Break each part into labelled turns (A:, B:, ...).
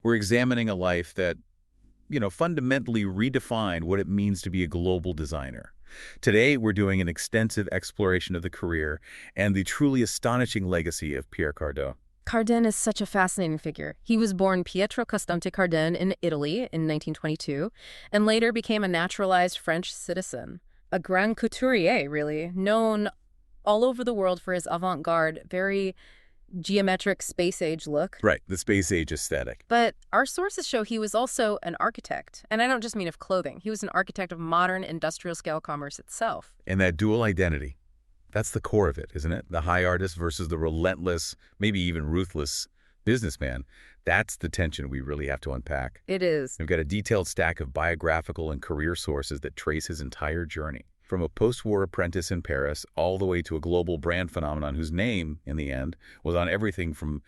A: We're examining a life that, fundamentally redefined what it means to be a global designer. Today, we're doing an extensive exploration of the career and the truly astonishing legacy of Pierre Cardin.
B: Cardin is such a fascinating figure. He was born Pietro Costante Cardin in Italy in 1922 and later became a naturalized French citizen. A grand couturier, really, known all over the world for his avant-garde, very geometric space-age look.
A: Right, the space age aesthetic.
B: But our sources show he was also an architect. And I don't just mean of clothing. He was an architect of modern industrial-scale commerce itself.
A: And that dual identity, that's the core of it, isn't it? The high artist versus the relentless, maybe even ruthless businessman. That's the tension we really have to unpack.
B: It is.
A: We've got a detailed stack of biographical and career sources that trace his entire journey, from a post-war apprentice in Paris all the way to a global brand phenomenon whose name, in the end, was on everything from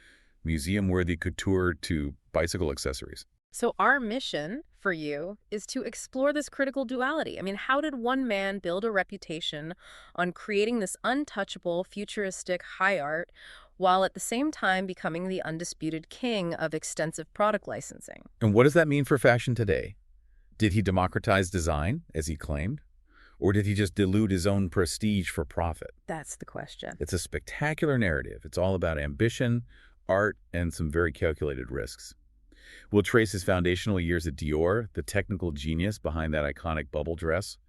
A: museum-worthy couture to bicycle accessories.
B: So our mission for you is to explore this critical duality. I mean, how did one man build a reputation on creating this untouchable, futuristic high art while at the same time becoming the undisputed king of extensive product licensing?
A: And what does that mean for fashion today? Did he democratize design, as he claimed? Or did he just dilute his own prestige for profit?
B: That's the question.
A: It's a spectacular narrative. It's all about ambition, art, and some very calculated risks. We'll trace his foundational years at Dior, the technical genius behind that iconic bubble dress,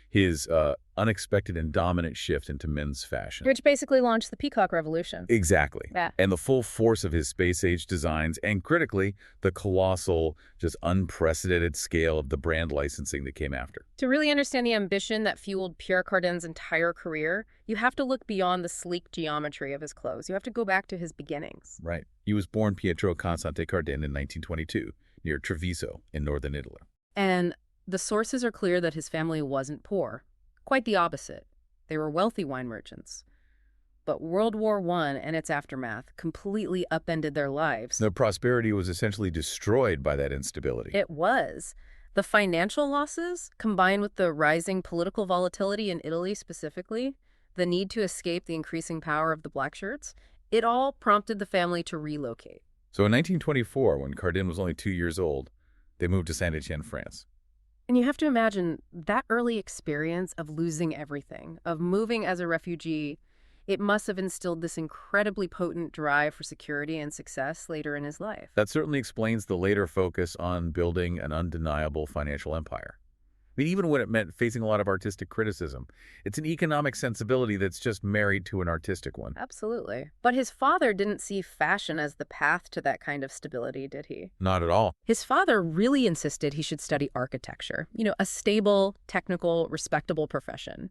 A: his unexpected and dominant shift into men's fashion.
B: Which basically launched the Peacock Revolution.
A: Exactly.
B: Yeah.
A: And the full force of his space-age designs, and critically, the colossal, just unprecedented scale of the brand licensing that came after.
B: To really understand the ambition that fueled Pierre Cardin's entire career, you have to look beyond the sleek geometry of his clothes. You have to go back to his beginnings.
A: Right. He was born Pietro Costante Cardin in 1922, near Treviso in northern Italy.
B: And the sources are clear that his family wasn't poor. Quite the opposite. They were wealthy wine merchants. But World War I and its aftermath completely upended their lives.
A: Their prosperity was essentially destroyed by that instability.
B: It was. The financial losses, combined with the rising political volatility in Italy specifically, the need to escape the increasing power of the black shirts, it all prompted the family to relocate.
A: So in 1924, when Cardin was only 2 years old, they moved to Saint-Étienne, France.
B: And you have to imagine that early experience of losing everything, of moving as a refugee, it must have instilled this incredibly potent drive for security and success later in his life.
A: That certainly explains the later focus on building an undeniable financial empire. I mean, even when it meant facing a lot of artistic criticism, it's an economic sensibility that's just married to an artistic one.
B: Absolutely. But his father didn't see fashion as the path to that kind of stability, did he?
A: Not at all.
B: His father really insisted he should study architecture, a stable, technical, respectable profession.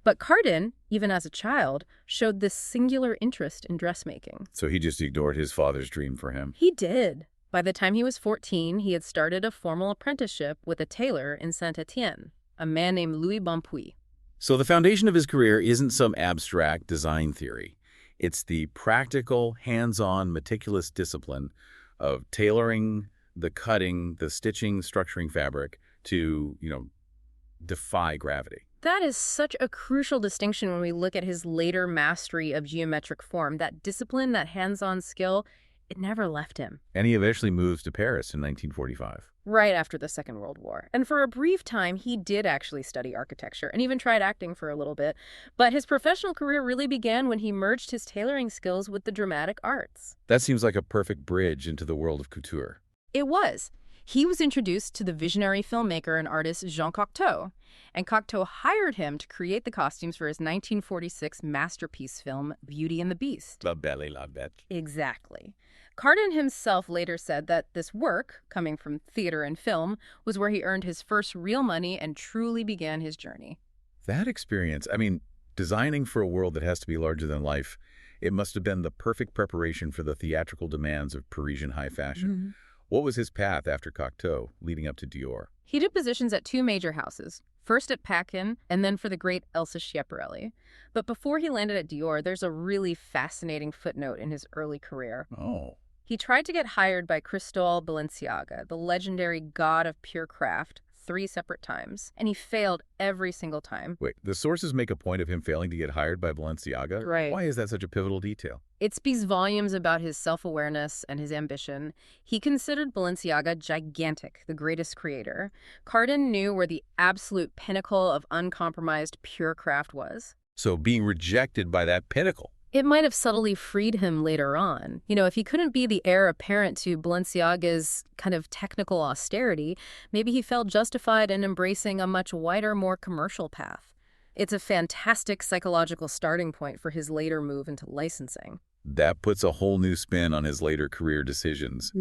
B: But Cardin, even as a child, showed this singular interest in dressmaking.
A: So he just ignored his father's dream for him.
B: He did. By the time he was 14, he had started a formal apprenticeship with a tailor in Saint-Étienne, a man named Louis Bonpuy.
A: So the foundation of his career isn't some abstract design theory. It's the practical, hands-on, meticulous discipline of tailoring, the cutting, the stitching, structuring fabric to, defy gravity.
B: That is such a crucial distinction when we look at his later mastery of geometric form. That discipline, that hands-on skill, it never left him.
A: And he eventually moves to Paris in 1945.
B: Right after the Second World War. And for a brief time, he did actually study architecture and even tried acting for a little bit. But his professional career really began when he merged his tailoring skills with the dramatic arts.
A: That seems like a perfect bridge into the world of couture.
B: It was. He was introduced to the visionary filmmaker and artist Jean Cocteau, and Cocteau hired him to create the costumes for his 1946 masterpiece film, Beauty and the Beast.
A: La Belle et la Bête.
B: Exactly. Cardin himself later said that this work, coming from theater and film, was where he earned his first real money and truly began his journey.
A: That experience, designing for a world that has to be larger than life, it must have been the perfect preparation for the theatrical demands of Parisian high fashion.
B: Mm-hmm.
A: What was his path after Cocteau, leading up to Dior?
B: He did positions at two major houses, first at Paquin and then for the great Elsa Schiaparelli. But before he landed at Dior, there's a really fascinating footnote in his early career.
A: Oh.
B: He tried to get hired by Cristóbal Balenciaga, the legendary god of pure craft, 3 separate times, and he failed every single time.
A: Wait, the sources make a point of him failing to get hired by Balenciaga?
B: Right.
A: Why is that such a pivotal detail?
B: It speaks volumes about his self-awareness and his ambition. He considered Balenciaga gigantic, the greatest creator. Cardin knew where the absolute pinnacle of uncompromised pure craft was.
A: So being rejected by that pinnacle.
B: It might have subtly freed him later on. You know, if he couldn't be the heir apparent to Balenciaga's kind of technical austerity, maybe he felt justified in embracing a much wider, more commercial path. It's a fantastic psychological starting point for his later move into licensing.
A: That puts a whole new spin on his later career decisions.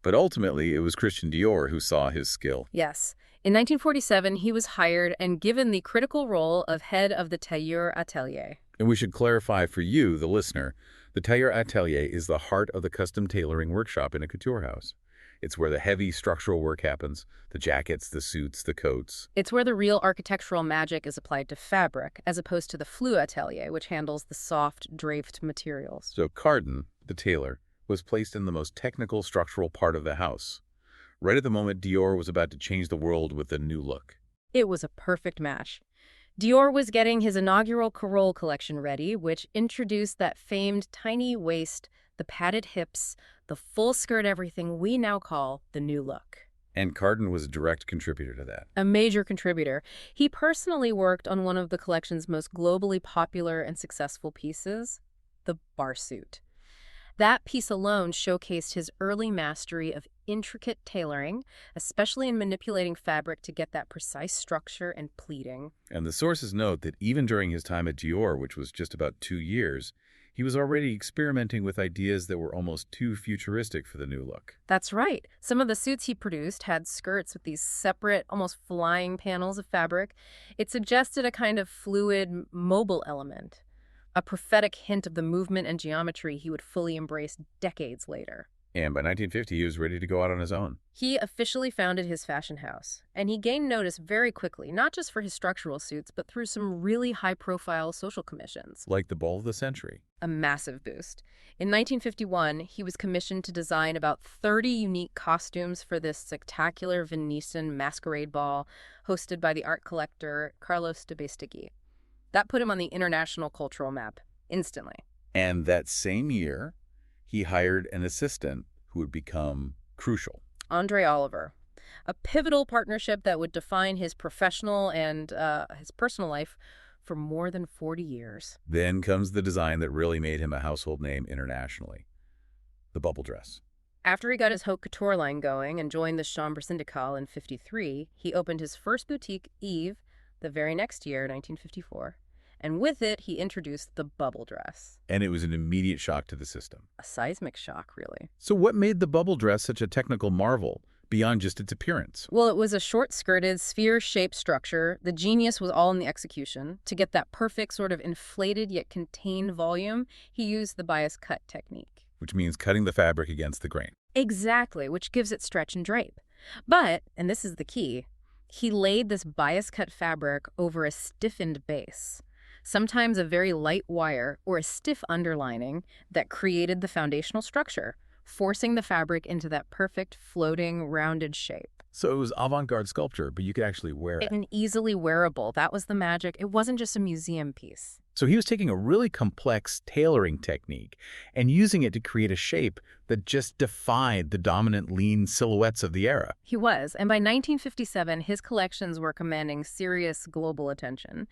A: But ultimately, it was Christian Dior who saw his skill.
B: Yes. In 1947, he was hired and given the critical role of head of the tailleur atelier.
A: And we should clarify for you, the listener, the tailleur atelier is the heart of the custom tailoring workshop in a couture house. It's where the heavy structural work happens, the jackets, the suits, the coats.
B: It's where the real architectural magic is applied to fabric, as opposed to the flou atelier, which handles the soft, draped materials.
A: So Cardin, the tailor, was placed in the most technical structural part of the house, right at the moment Dior was about to change the world with a new look.
B: It was a perfect match. Dior was getting his inaugural Carole collection ready, which introduced that famed tiny waist, the padded hips, the full skirt everything we now call the new look.
A: And Cardin was a direct contributor to that.
B: A major contributor. He personally worked on one of the collection's most globally popular and successful pieces, the bar suit. That piece alone showcased his early mastery of intricate tailoring, especially in manipulating fabric to get that precise structure and pleating.
A: And the sources note that even during his time at Dior, which was just about 2 years, he was already experimenting with ideas that were almost too futuristic for the new look.
B: That's right. Some of the suits he produced had skirts with these separate, almost flying panels of fabric. It suggested a kind of fluid, mobile element, a prophetic hint of the movement and geometry he would fully embrace decades later.
A: And by 1950, he was ready to go out on his own.
B: He officially founded his fashion house, and he gained notice very quickly, not just for his structural suits, but through some really high-profile social commissions.
A: Like the Ball of the Century.
B: A massive boost. In 1951, he was commissioned to design about 30 unique costumes for this spectacular Venetian masquerade ball hosted by the art collector Carlos de Bestegui. That put him on the international cultural map instantly.
A: And that same year, he hired an assistant who would become crucial.
B: Andre Oliver. A pivotal partnership that would define his professional and his personal life for more than 40 years.
A: Then comes the design that really made him a household name internationally. The bubble dress.
B: After he got his haute couture line going and joined the Chambre Syndicale in 1953, he opened his first boutique, Eve, the very next year, 1954. And with it, he introduced the bubble dress.
A: And it was an immediate shock to the system.
B: A seismic shock, really.
A: So what made the bubble dress such a technical marvel, beyond just its appearance?
B: Well, it was a short-skirted, sphere-shaped structure. The genius was all in the execution. To get that perfect sort of inflated yet contained volume, he used the bias cut technique.
A: Which means cutting the fabric against the grain.
B: Exactly, which gives it stretch and drape. But, and this is the key, he laid this bias cut fabric over a stiffened base. Sometimes a very light wire or a stiff underlining that created the foundational structure, forcing the fabric into that perfect, floating, rounded shape.
A: So it was avant-garde sculpture, but you could actually wear it.
B: And easily wearable. That was the magic. It wasn't just a museum piece.
A: So he was taking a really complex tailoring technique and using it to create a shape that just defied the dominant lean silhouettes of the era.
B: He was, and by 1957, his collections were commanding serious global attention.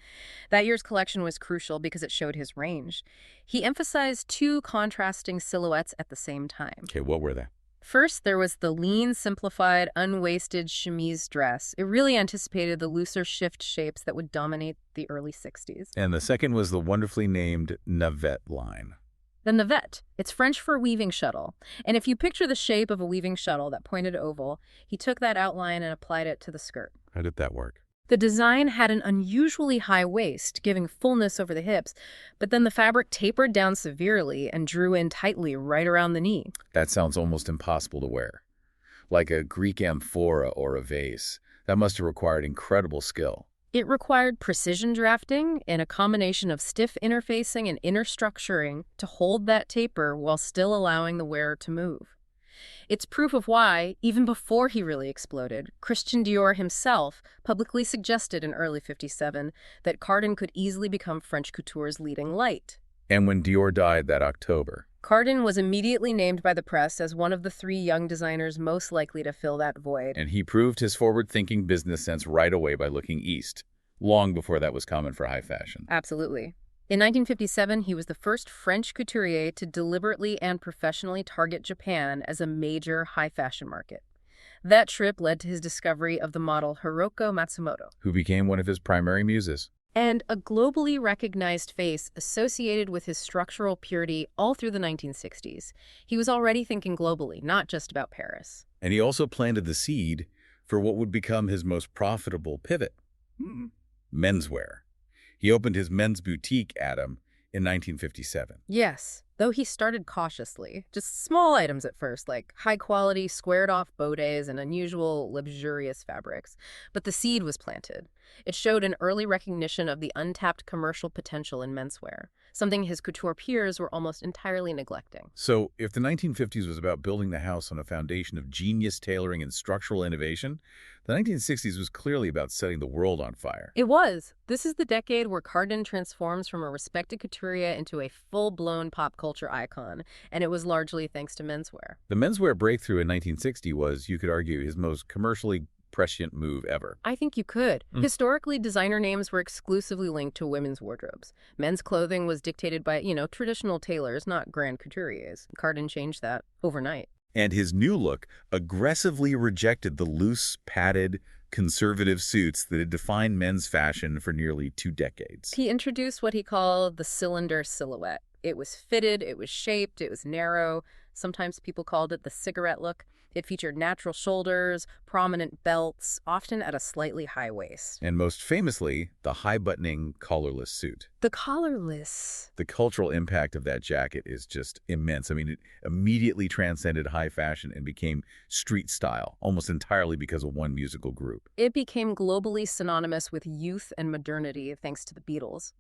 B: That year's collection was crucial because it showed his range. He emphasized 2 contrasting silhouettes at the same time.
A: Okay, what were they?
B: First, there was the lean, simplified, unwaisted chemise dress. It really anticipated the looser shift shapes that would dominate the early 60s.
A: And the second was the wonderfully named navette line.
B: The navette. It's French for weaving shuttle. And if you picture the shape of a weaving shuttle, that pointed oval, he took that outline and applied it to the skirt.
A: How did that work?
B: The design had an unusually high waist, giving fullness over the hips, but then the fabric tapered down severely and drew in tightly right around the knee.
A: That sounds almost impossible to wear. Like a Greek amphora or a vase. That must have required incredible skill.
B: It required precision drafting and a combination of stiff interfacing and inner structuring to hold that taper while still allowing the wearer to move. It's proof of why, even before he really exploded, Christian Dior himself publicly suggested in early '57 that Cardin could easily become French couture's leading light.
A: And when Dior died that October,
B: Cardin was immediately named by the press as one of the 3 young designers most likely to fill that void.
A: and he proved his forward-thinking business sense right away by looking east, long before that was common for high fashion.
B: Absolutely. In 1957, he was the first French couturier to deliberately and professionally target Japan as a major high fashion market. That trip led to his discovery of the model Hiroko Matsumoto,
A: Who became one of his primary muses.
B: and a globally recognized face associated with his structural purity all through the 1960s. He was already thinking globally, not just about Paris.
A: And he also planted the seed for what would become his most profitable pivot, menswear. He opened his men's boutique, Adam, in 1957.
B: Yes, though he started cautiously, just small items at first, like high-quality, squared-off bodés and unusual, luxurious fabrics. But the seed was planted. It showed an early recognition of the untapped commercial potential in menswear, something his couture peers were almost entirely neglecting.
A: So, if the 1950s was about building the house on a foundation of genius tailoring and structural innovation, the 1960s was clearly about setting the world on fire.
B: It was. This is the decade where Cardin transforms from a respected couturier into a full-blown pop culture icon, and it was largely thanks to menswear.
A: The menswear breakthrough in 1960 was, you could argue, his most commercially prescient move ever.
B: I think you could. Historically, designer names were exclusively linked to women's wardrobes. Men's clothing was dictated by, traditional tailors, not grand couturiers. Cardin changed that overnight.
A: And his new look aggressively rejected the loose, padded, conservative suits that had defined men's fashion for nearly 2 decades.
B: He introduced what he called the cylinder silhouette. It was fitted, it was shaped, it was narrow. Sometimes people called it the cigarette look. It featured natural shoulders, prominent belts, often at a slightly high waist.
A: And most famously, the high-buttoning, collarless suit.
B: The collarless.
A: The cultural impact of that jacket is just immense. I mean, it immediately transcended high fashion and became street style, almost entirely because of one musical group.
B: It became globally synonymous with youth and modernity thanks to the Beatles.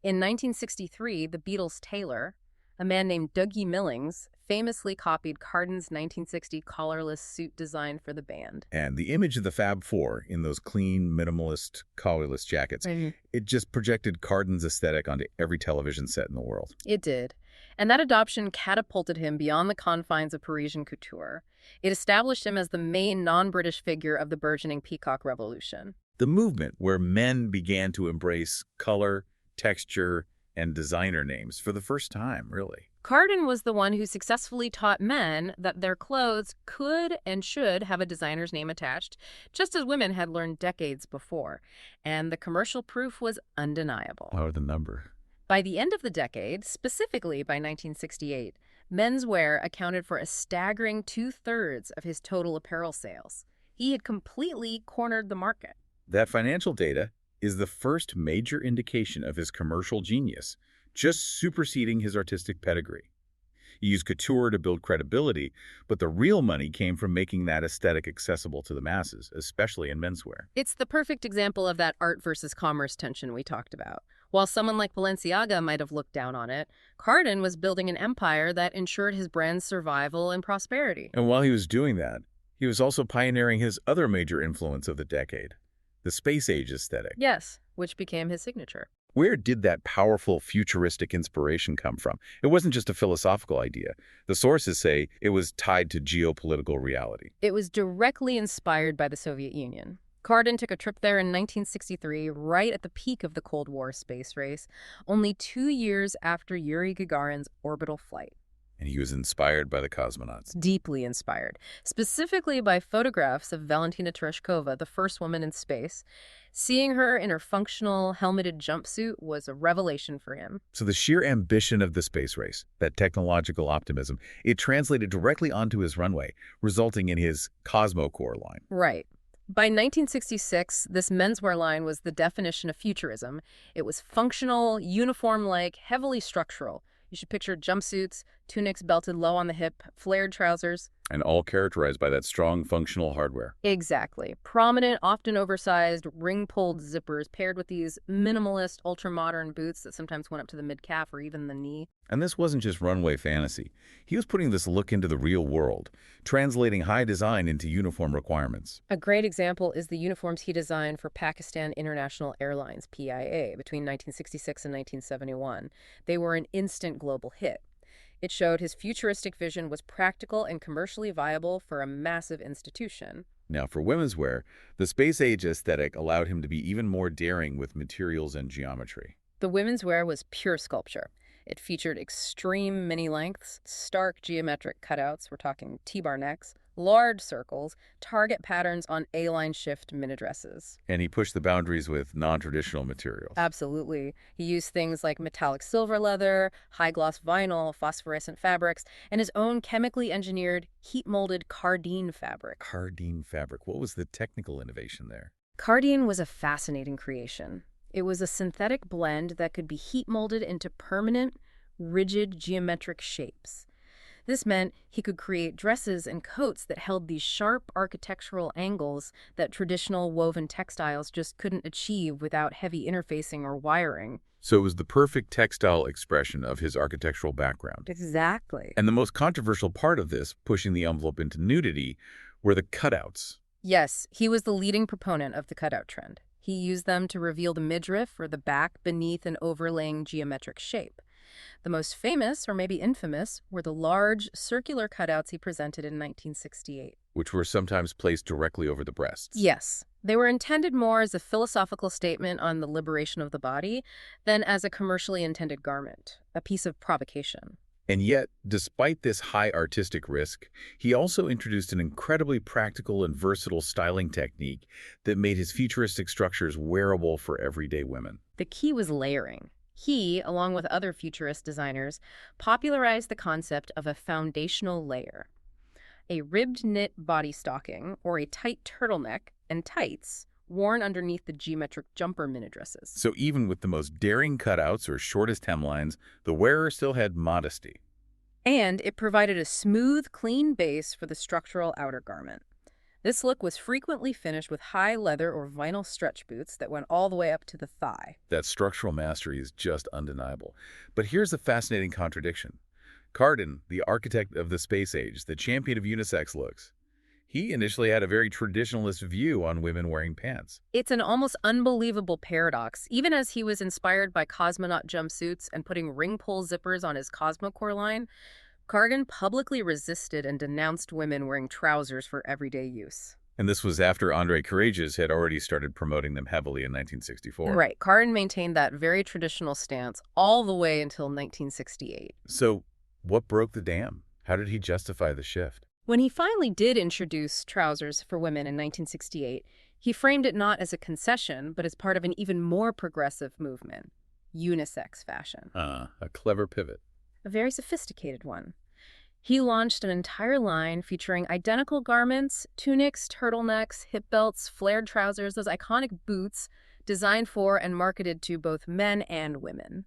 B: In 1963, the Beatles' tailor, a man named Dougie Millings, famously copied Cardin's 1960 collarless suit design for the band.
A: And the image of the Fab Four in those clean, minimalist, collarless jackets, it just projected Cardin's aesthetic onto every television set in the world.
B: It did. And that adoption catapulted him beyond the confines of Parisian couture. It established him as the main non-British figure of the burgeoning Peacock Revolution.
A: The movement where men began to embrace color, texture, and designer names for the first time, really.
B: Cardin was the one who successfully taught men that their clothes could and should have a designer's name attached, just as women had learned decades before. And the commercial proof was undeniable.
A: Oh, the number.
B: By the end of the decade, specifically by 1968, menswear accounted for a staggering 2/3 of his total apparel sales. He had completely cornered the market.
A: That financial data is the first major indication of his commercial genius, just superseding his artistic pedigree. He used couture to build credibility, but the real money came from making that aesthetic accessible to the masses, especially in menswear.
B: It's the perfect example of that art versus commerce tension we talked about. While someone like Balenciaga might have looked down on it, Cardin was building an empire that ensured his brand's survival and prosperity.
A: And while he was doing that, he was also pioneering his other major influence of the decade, the space age aesthetic.
B: Yes, which became his signature.
A: Where did that powerful futuristic inspiration come from? It wasn't just a philosophical idea. The sources say it was tied to geopolitical reality.
B: It was directly inspired by the Soviet Union. Cardin took a trip there in 1963, right at the peak of the Cold War space race, only 2 years after Yuri Gagarin's orbital flight.
A: And he was inspired by the cosmonauts.
B: Deeply inspired, specifically by photographs of Valentina Tereshkova, the first woman in space. Seeing her in her functional, helmeted jumpsuit was a revelation for him.
A: So the sheer ambition of the space race, that technological optimism, it translated directly onto his runway, resulting in his Cosmocore line.
B: Right. By 1966, this menswear line was the definition of futurism. It was functional, uniform-like, heavily structural. You should picture jumpsuits, tunics belted low on the hip, flared trousers.
A: And all characterized by that strong functional hardware.
B: Exactly. Prominent, often oversized, ring-pulled zippers paired with these minimalist, ultra-modern boots that sometimes went up to the mid-calf or even the knee.
A: And this wasn't just runway fantasy. He was putting this look into the real world, translating high design into uniform requirements.
B: A great example is the uniforms he designed for Pakistan International Airlines, PIA, between 1966 and 1971. They were an instant global hit. It showed his futuristic vision was practical and commercially viable for a massive institution.
A: Now, for women's wear, the space-age aesthetic allowed him to be even more daring with materials and geometry.
B: The women's wear was pure sculpture. It featured extreme mini lengths, stark geometric cutouts, we're talking T-bar necks, large circles, target patterns on A-line shift mini dresses.
A: And he pushed the boundaries with non-traditional materials.
B: Absolutely. He used things like metallic silver leather, high-gloss vinyl, phosphorescent fabrics, and his own chemically engineered, heat-molded Cardin fabric.
A: Cardin fabric. What was the technical innovation there?
B: Cardin was a fascinating creation. It was a synthetic blend that could be heat-molded into permanent, rigid geometric shapes. This meant he could create dresses and coats that held these sharp architectural angles that traditional woven textiles just couldn't achieve without heavy interfacing or wiring.
A: So it was the perfect textile expression of his architectural background.
B: Exactly.
A: And the most controversial part of this, pushing the envelope into nudity, were the cutouts.
B: Yes, he was the leading proponent of the cutout trend. He used them to reveal the midriff or the back beneath an overlaying geometric shape. The most famous, or maybe infamous, were the large, circular cutouts he presented in 1968.
A: Which were sometimes placed directly over the breasts.
B: Yes. They were intended more as a philosophical statement on the liberation of the body than as a commercially intended garment, a piece of provocation.
A: And yet, despite this high artistic risk, he also introduced an incredibly practical and versatile styling technique that made his futuristic structures wearable for everyday women.
B: The key was layering. He, along with other futurist designers, popularized the concept of a foundational layer. A ribbed knit body stocking or a tight turtleneck and tights worn underneath the geometric jumper mini dresses.
A: So even with the most daring cutouts or shortest hemlines, the wearer still had modesty.
B: And it provided a smooth, clean base for the structural outer garment. This look was frequently finished with high leather or vinyl stretch boots that went all the way up to the thigh.
A: That structural mastery is just undeniable. But here's the fascinating contradiction. Cardin, the architect of the space age, the champion of unisex looks, he initially had a very traditionalist view on women wearing pants.
B: It's an almost unbelievable paradox. Even as he was inspired by cosmonaut jumpsuits and putting ring-pull zippers on his Cosmocore line, Cardin publicly resisted and denounced women wearing trousers for everyday use.
A: And this was after André Courageous had already started promoting them heavily in 1964.
B: Right. Cardin maintained that very traditional stance all the way until 1968.
A: So what broke the dam? How did he justify the shift?
B: When he finally did introduce trousers for women in 1968, he framed it not as a concession, but as part of an even more progressive movement, unisex fashion.
A: A clever pivot.
B: A very sophisticated one. He launched an entire line featuring identical garments, tunics, turtlenecks, hip belts, flared trousers, those iconic boots, designed for and marketed to both men and women.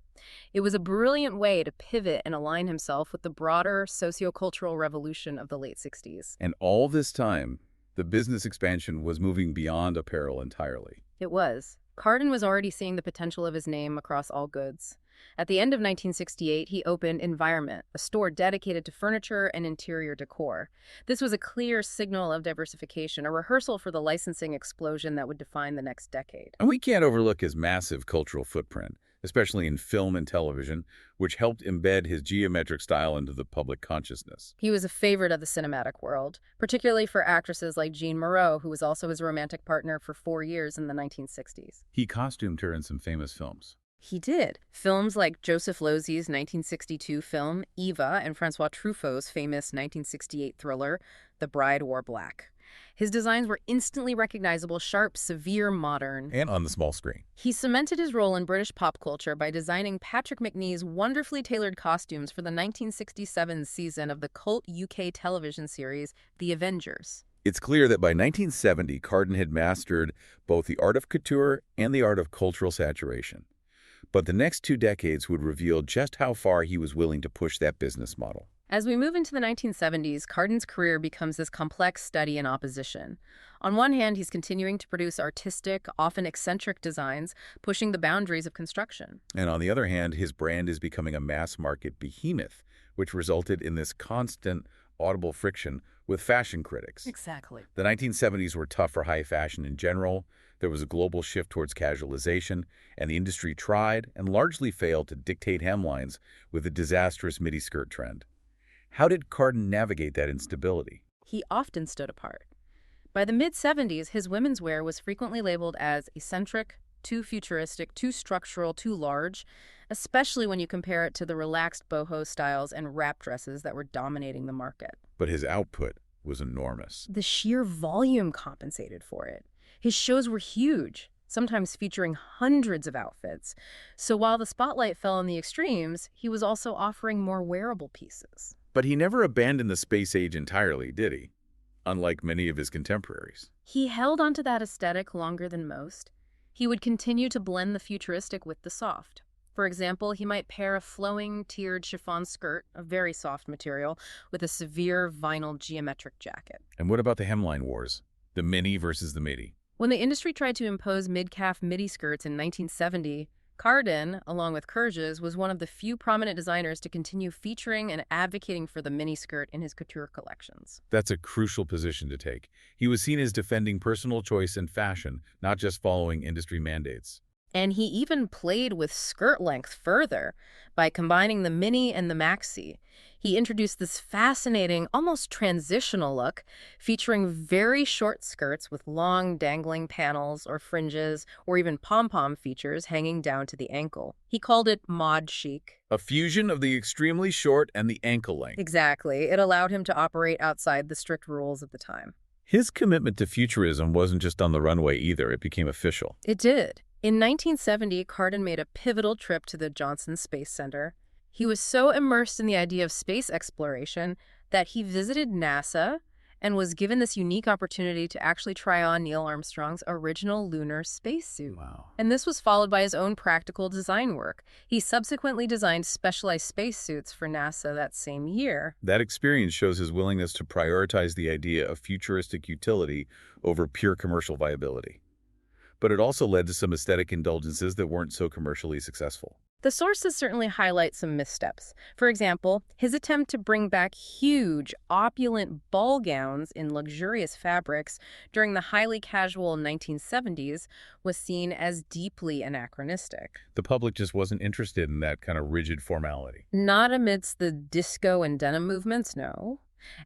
B: It was a brilliant way to pivot and align himself with the broader sociocultural revolution of the late 60s.
A: And all this time, the business expansion was moving beyond apparel entirely.
B: It was. Cardin was already seeing the potential of his name across all goods. At the end of 1968, he opened Environment, a store dedicated to furniture and interior decor. This was a clear signal of diversification, a rehearsal for the licensing explosion that would define the next decade.
A: And we can't overlook his massive cultural footprint, especially in film and television, which helped embed his geometric style into the public consciousness.
B: He was a favorite of the cinematic world, particularly for actresses like Jean Moreau, who was also his romantic partner for 4 years in the 1960s.
A: He costumed her in some famous films.
B: He did. Films like Joseph Losey's 1962 film, Eva, and Francois Truffaut's famous 1968 thriller, The Bride Wore Black. His designs were instantly recognizable, sharp, severe, modern.
A: And on the small screen.
B: He cemented his role in British pop culture by designing Patrick Macnee's wonderfully tailored costumes for the 1967 season of the cult UK television series, The Avengers.
A: It's clear that by 1970, Cardin had mastered both the art of couture and the art of cultural saturation. But the next 2 decades would reveal just how far he was willing to push that business model.
B: As we move into the 1970s, Cardin's career becomes this complex study in opposition. On one hand, he's continuing to produce artistic, often eccentric designs, pushing the boundaries of construction.
A: And on the other hand, his brand is becoming a mass-market behemoth, which resulted in this constant, audible friction with fashion critics.
B: Exactly.
A: The 1970s were tough for high fashion in general. There was a global shift towards casualization, and the industry tried and largely failed to dictate hemlines with the disastrous midi skirt trend. How did Cardin navigate that instability?
B: He often stood apart. By the mid-70s, his women's wear was frequently labeled as eccentric, too futuristic, too structural, too large, especially when you compare it to the relaxed boho styles and wrap dresses that were dominating the market.
A: But his output was enormous.
B: The sheer volume compensated for it. His shows were huge, sometimes featuring hundreds of outfits. So while the spotlight fell on the extremes, he was also offering more wearable pieces.
A: But he never abandoned the space age entirely, did he? Unlike many of his contemporaries.
B: He held onto that aesthetic longer than most. He would continue to blend the futuristic with the soft. For example, he might pair a flowing, tiered chiffon skirt, a very soft material, with a severe vinyl geometric jacket.
A: And what about the hemline wars? The mini versus the midi?
B: When the industry tried to impose mid-calf midi skirts in 1970, Cardin, along with Courges, was one of the few prominent designers to continue featuring and advocating for the miniskirt in his couture collections.
A: That's a crucial position to take. He was seen as defending personal choice and fashion, not just following industry mandates.
B: And he even played with skirt length further by combining the mini and the maxi. He introduced this fascinating, almost transitional look, featuring very short skirts with long dangling panels or fringes or even pom-pom features hanging down to the ankle. He called it mod chic.
A: A fusion of the extremely short and the ankle length.
B: Exactly. It allowed him to operate outside the strict rules of the time.
A: His commitment to futurism wasn't just on the runway either. It became official.
B: It did. In 1970, Cardin made a pivotal trip to the Johnson Space Center. He was so immersed in the idea of space exploration that he visited NASA and was given this unique opportunity to actually try on Neil Armstrong's original lunar spacesuit.
A: Wow.
B: And this was followed by his own practical design work. He subsequently designed specialized spacesuits for NASA that same year.
A: That experience shows his willingness to prioritize the idea of futuristic utility over pure commercial viability. But it also led to some aesthetic indulgences that weren't so commercially successful.
B: The sources certainly highlight some missteps. For example, his attempt to bring back huge, opulent ball gowns in luxurious fabrics during the highly casual 1970s was seen as deeply anachronistic.
A: The public just wasn't interested in that kind of rigid formality.
B: Not amidst the disco and denim movements, no.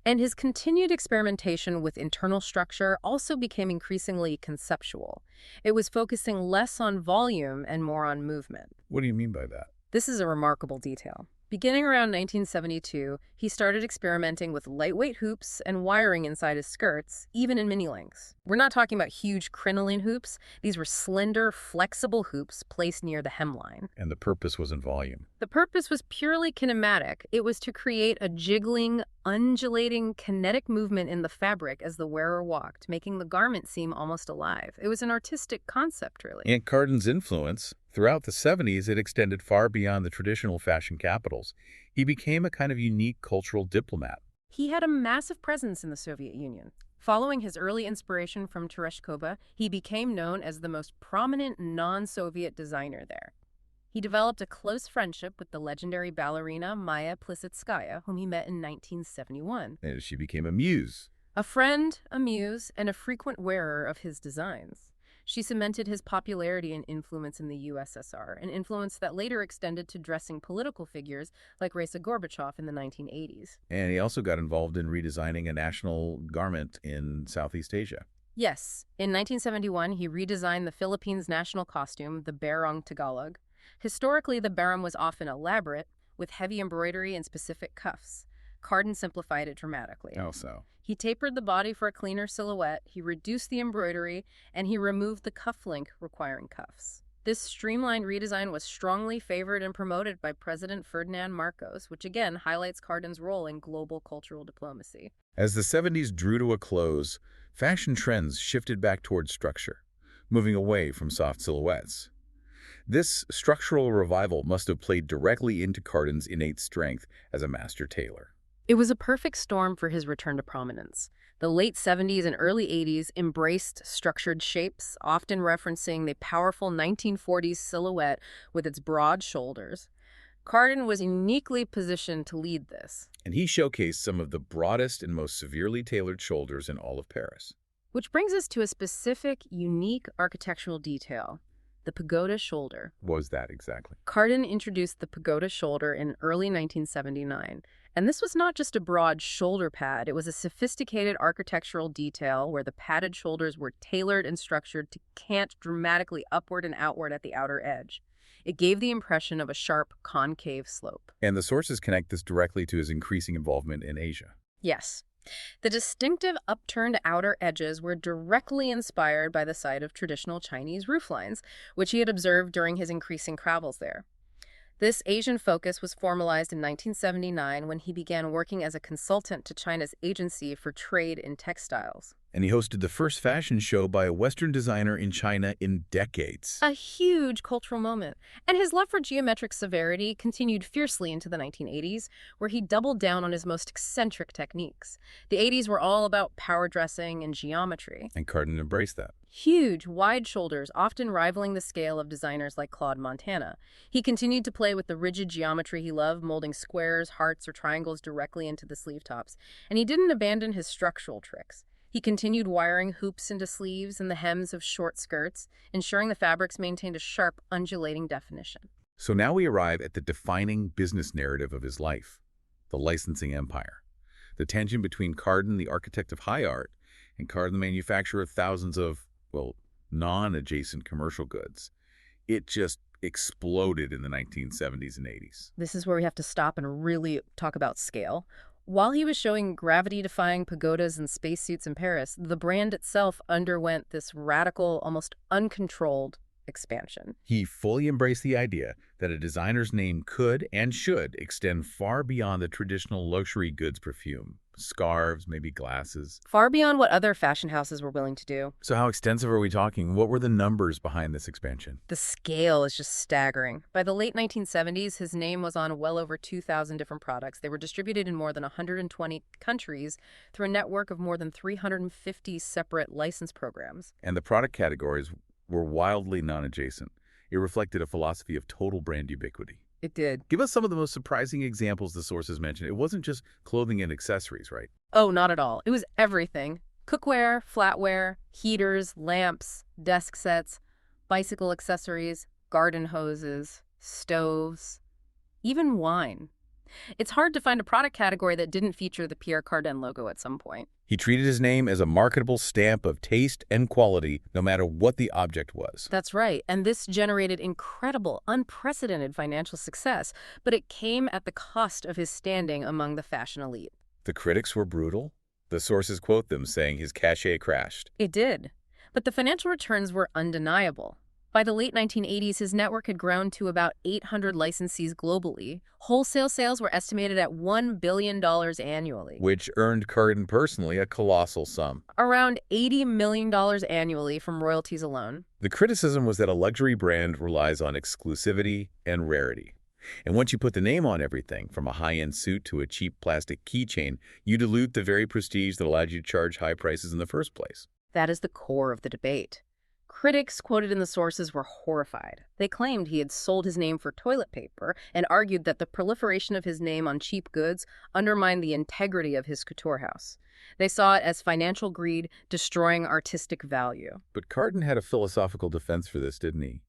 B: And his continued experimentation with internal structure also became increasingly conceptual. It was focusing less on volume and more on movement.
A: What do you mean by that?
B: This is a remarkable detail. Beginning around 1972, he started experimenting with lightweight hoops and wiring inside his skirts, even in mini lengths. We're not talking about huge crinoline hoops. These were slender, flexible hoops placed near the hemline.
A: And the purpose was in volume.
B: The purpose was purely kinematic. It was to create a jiggling, undulating, kinetic movement in the fabric as the wearer walked, making the garment seem almost alive. It was an artistic concept, really.
A: And Cardin's influence, throughout the 70s, it extended far beyond the traditional fashion capitals. He became a kind of unique cultural diplomat.
B: He had a massive presence in the Soviet Union. Following his early inspiration from Tereshkova, he became known as the most prominent non-Soviet designer there. He developed a close friendship with the legendary ballerina Maya Plisitskaya, whom he met in 1971.
A: And she became a muse.
B: A friend, a muse, and a frequent wearer of his designs. She cemented his popularity and influence in the USSR, an influence that later extended to dressing political figures like Raisa Gorbachev in the 1980s.
A: And he also got involved in redesigning a national garment in Southeast Asia.
B: Yes, in 1971, he redesigned the Philippines' national costume, the Barong Tagalog. Historically, the barong was often elaborate, with heavy embroidery and specific cuffs. Cardin simplified it dramatically.
A: How so?
B: He tapered the body for a cleaner silhouette, he reduced the embroidery, and he removed the cuff link requiring cuffs. This streamlined redesign was strongly favored and promoted by President Ferdinand Marcos, which again highlights Cardin's role in global cultural diplomacy.
A: As the 70s drew to a close, fashion trends shifted back towards structure, moving away from soft silhouettes. This structural revival must have played directly into Cardin's innate strength as a master tailor.
B: It was a perfect storm for his return to prominence. The late 70s and early 80s embraced structured shapes, often referencing the powerful 1940s silhouette with its broad shoulders. Cardin was uniquely positioned to lead this.
A: And he showcased some of the broadest and most severely tailored shoulders in all of Paris.
B: Which brings us to a specific, unique architectural detail, the pagoda shoulder.
A: What was that exactly?
B: Cardin introduced the pagoda shoulder in early 1979, and this was not just a broad shoulder pad. It was a sophisticated architectural detail where the padded shoulders were tailored and structured to cant dramatically upward and outward at the outer edge. It gave the impression of a sharp, concave slope.
A: And the sources connect this directly to his increasing involvement in Asia.
B: Yes. The distinctive upturned outer edges were directly inspired by the sight of traditional Chinese rooflines, which he had observed during his increasing travels there. This Asian focus was formalized in 1979 when he began working as a consultant to China's Agency for Trade in Textiles.
A: And he hosted the first fashion show by a Western designer in China in decades.
B: A huge cultural moment. And his love for geometric severity continued fiercely into the 1980s, where he doubled down on his most eccentric techniques. The 80s were all about power dressing and geometry.
A: And Cardin embraced that.
B: Huge, wide shoulders, often rivaling the scale of designers like Claude Montana. He continued to play with the rigid geometry he loved, molding squares, hearts, or triangles directly into the sleeve tops. And he didn't abandon his structural tricks. He continued wiring hoops into sleeves and the hems of short skirts, ensuring the fabrics maintained a sharp, undulating definition.
A: So now we arrive at the defining business narrative of his life, the licensing empire. The tension between Cardin, the architect of high art, and Cardin, the manufacturer of thousands of, non-adjacent commercial goods. It just exploded in the 1970s and 80s.
B: This is where we have to stop and really talk about scale. While he was showing gravity-defying pagodas and spacesuits in Paris, the brand itself underwent this radical, almost uncontrolled expansion.
A: He fully embraced the idea that a designer's name could and should extend far beyond the traditional luxury goods perfume. Scarves, maybe glasses.
B: Far beyond what other fashion houses were willing to do.
A: So how extensive are we talking? What were the numbers behind this expansion?
B: The scale is just staggering. By the late 1970s, his name was on well over 2,000 different products. They were distributed in more than 120 countries through a network of more than 350 separate license programs.
A: And the product categories were wildly non-adjacent. It reflected a philosophy of total brand ubiquity.
B: It did.
A: Give us some of the most surprising examples the sources mentioned. It wasn't just clothing and accessories, right?
B: Oh, not at all. It was everything. Cookware, flatware, heaters, lamps, desk sets, bicycle accessories, garden hoses, stoves, even wine. It's hard to find a product category that didn't feature the Pierre Cardin logo at some point.
A: He treated his name as a marketable stamp of taste and quality, no matter what the object was.
B: That's right, and this generated incredible, unprecedented financial success, but it came at the cost of his standing among the fashion elite.
A: The critics were brutal. The sources quote them, saying his cachet crashed.
B: It did, but the financial returns were undeniable. By the late 1980s, his network had grown to about 800 licensees globally. Wholesale sales were estimated at $1 billion annually.
A: Which earned Cardin personally a colossal sum.
B: Around $80 million annually from royalties alone.
A: The criticism was that a luxury brand relies on exclusivity and rarity. And once you put the name on everything, from a high-end suit to a cheap plastic keychain, you dilute the very prestige that allowed you to charge high prices in the first place.
B: That is the core of the debate. Critics quoted in the sources were horrified. They claimed he had sold his name for toilet paper and argued that the proliferation of his name on cheap goods undermined the integrity of his couture house. They saw it as financial greed, destroying artistic value.
A: But Cardin had a philosophical defense for this, didn't he?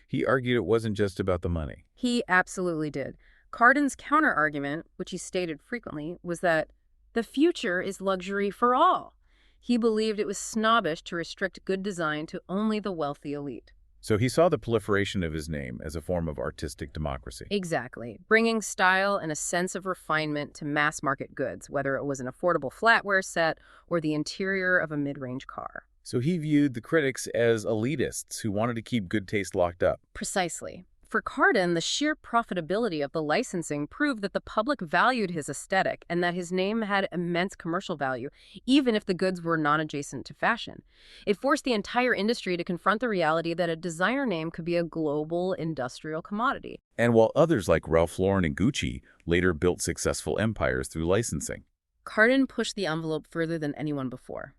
A: He argued it wasn't just about the money.
B: He absolutely did. Cardin's counter-argument, which he stated frequently, was that the future is luxury for all. He believed it was snobbish to restrict good design to only the wealthy elite.
A: So he saw the proliferation of his name as a form of artistic democracy.
B: Exactly, bringing style and a sense of refinement to mass-market goods, whether it was an affordable flatware set or the interior of a mid-range car.
A: So he viewed the critics as elitists who wanted to keep good taste locked up.
B: Precisely. for Cardin, the sheer profitability of the licensing proved that the public valued his aesthetic and that his name had immense commercial value, even if the goods were non-adjacent to fashion. It forced the entire industry to confront the reality that a designer name could be a global industrial commodity.
A: And while others like Ralph Lauren and Gucci later built successful empires through licensing.
B: Cardin pushed the envelope further than anyone before.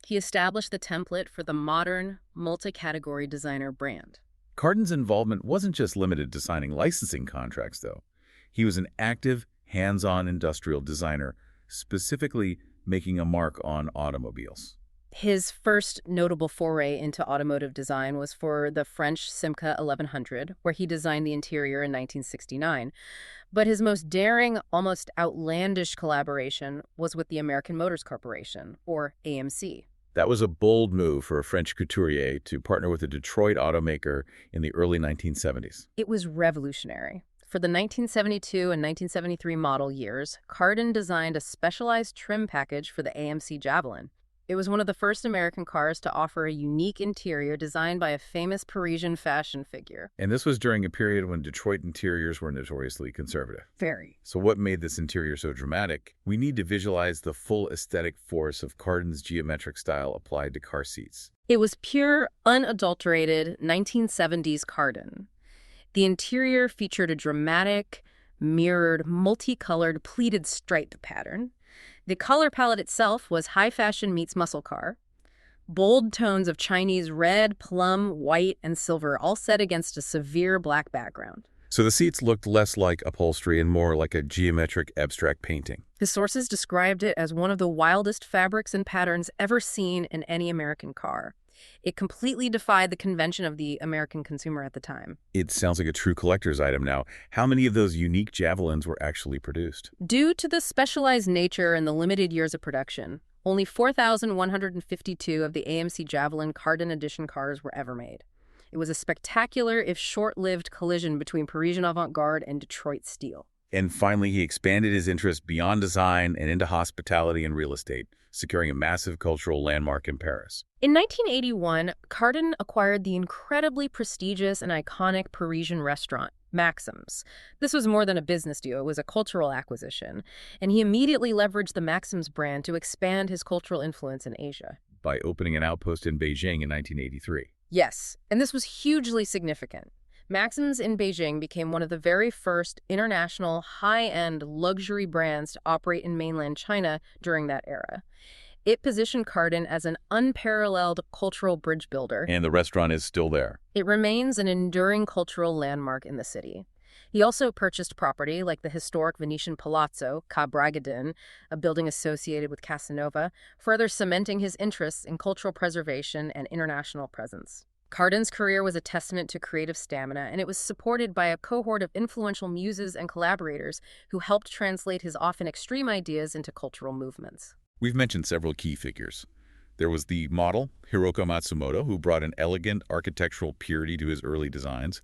B: He established the template for the modern, multi-category designer brand.
A: Cardin's involvement wasn't just limited to signing licensing contracts, though. He was an active, hands-on industrial designer, specifically making a mark on automobiles.
B: His first notable foray into automotive design was for the French Simca 1100, where he designed the interior in 1969. But his most daring, almost outlandish collaboration was with the American Motors Corporation, or AMC.
A: That was a bold move for a French couturier to partner with a Detroit automaker in the early 1970s.
B: It was revolutionary. For the 1972 and 1973 model years, Cardin designed a specialized trim package for the AMC Javelin. It was one of the first American cars to offer a unique interior designed by a famous Parisian fashion figure.
A: And this was during a period when Detroit interiors were notoriously conservative.
B: Very.
A: So what made this interior so dramatic? We need to visualize the full aesthetic force of Cardin's geometric style applied to car seats.
B: It was pure, unadulterated 1970s Cardin. The interior featured a dramatic, mirrored, multicolored pleated stripe pattern. The color palette itself was high fashion meets muscle car. Bold tones of Chinese red, plum, white, and silver, all set against a severe black background.
A: So the seats looked less like upholstery and more like a geometric abstract painting.
B: The sources described it as one of the wildest fabrics and patterns ever seen in any American car. It completely defied the convention of the American consumer at the time.
A: It sounds like a true collector's item now. How many of those unique javelins were actually produced?
B: Due to the specialized nature and the limited years of production, only 4,152 of the AMC Javelin Cardin Edition cars were ever made. It was a spectacular, if short-lived, collision between Parisian avant-garde and Detroit steel.
A: And finally, he expanded his interest beyond design and into hospitality and real estate, securing a massive cultural landmark in Paris.
B: In 1981, Cardin acquired the incredibly prestigious and iconic Parisian restaurant, Maxim's. This was more than a business deal, it was a cultural acquisition, and he immediately leveraged the Maxim's brand to expand his cultural influence in Asia.
A: By opening an outpost in Beijing in 1983.
B: Yes, and this was hugely significant. Maxim's in Beijing became one of the very first international high-end luxury brands to operate in mainland China during that era. It positioned Cardin as an unparalleled cultural bridge builder.
A: And the restaurant is still there.
B: It remains an enduring cultural landmark in the city. He also purchased property like the historic Venetian Palazzo, Ca' Bragadin, a building associated with Casanova, further cementing his interests in cultural preservation and international presence. Cardin's career was a testament to creative stamina, and it was supported by a cohort of influential muses and collaborators who helped translate his often extreme ideas into cultural movements.
A: We've mentioned several key figures. There was the model, Hiroko Matsumoto, who brought an elegant architectural purity to his early designs,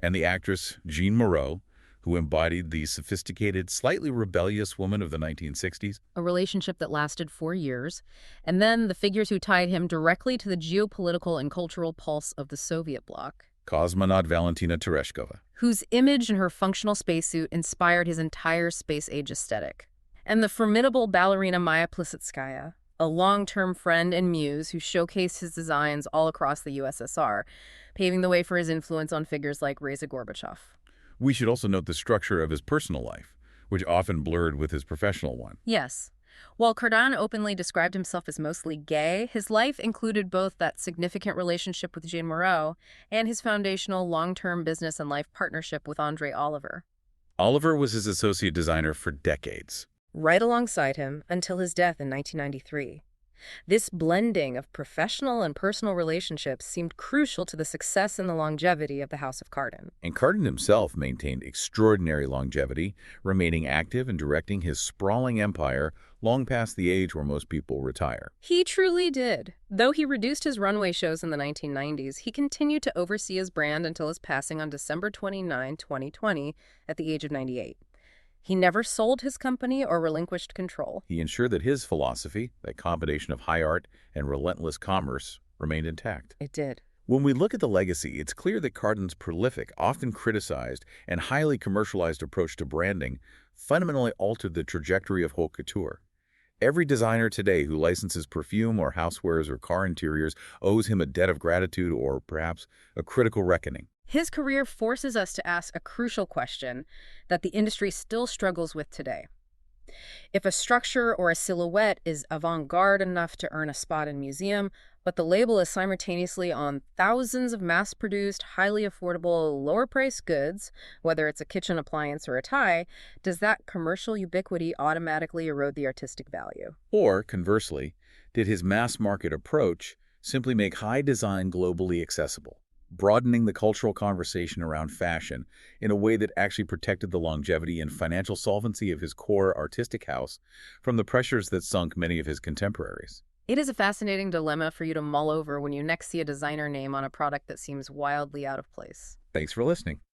A: and the actress Jean Moreau, who embodied the sophisticated, slightly rebellious woman of the 1960s.
B: A relationship that lasted 4 years, and then the figures who tied him directly to the geopolitical and cultural pulse of the Soviet bloc.
A: Cosmonaut Valentina Tereshkova,
B: whose image in her functional spacesuit inspired his entire space-age aesthetic. And the formidable ballerina Maya Plisitskaya, a long-term friend and muse who showcased his designs all across the USSR, paving the way for his influence on figures like Reza Gorbachev.
A: We should also note the structure of his personal life, which often blurred with his professional one.
B: Yes. While Cardin openly described himself as mostly gay, his life included both that significant relationship with Jean Moreau and his foundational long-term business and life partnership with André Oliver.
A: Oliver was his associate designer for decades.
B: Right alongside him until his death in 1993. This blending of professional and personal relationships seemed crucial to the success and the longevity of the House of Cardin.
A: And Cardin himself maintained extraordinary longevity, remaining active and directing his sprawling empire long past the age where most people retire.
B: He truly did. Though he reduced his runway shows in the 1990s, he continued to oversee his brand until his passing on December 29, 2020, at the age of 98. He never sold his company or relinquished control.
A: He ensured that his philosophy, that combination of high art and relentless commerce, remained intact.
B: It did.
A: When we look at the legacy, it's clear that Cardin's prolific, often criticized, and highly commercialized approach to branding fundamentally altered the trajectory of haute couture. Every designer today who licenses perfume or housewares or car interiors owes him a debt of gratitude or perhaps a critical reckoning.
B: His career forces us to ask a crucial question that the industry still struggles with today. If a structure or a silhouette is avant-garde enough to earn a spot in museum, but the label is simultaneously on thousands of mass-produced, highly affordable, lower-priced goods, whether it's a kitchen appliance or a tie, does that commercial ubiquity automatically erode the artistic value?
A: Or, conversely, did his mass market approach simply make high design globally accessible, broadening the cultural conversation around fashion in a way that actually protected the longevity and financial solvency of his core artistic house from the pressures that sunk many of his contemporaries?
B: It is a fascinating dilemma for you to mull over when you next see a designer name on a product that seems wildly out of place.
A: Thanks for listening.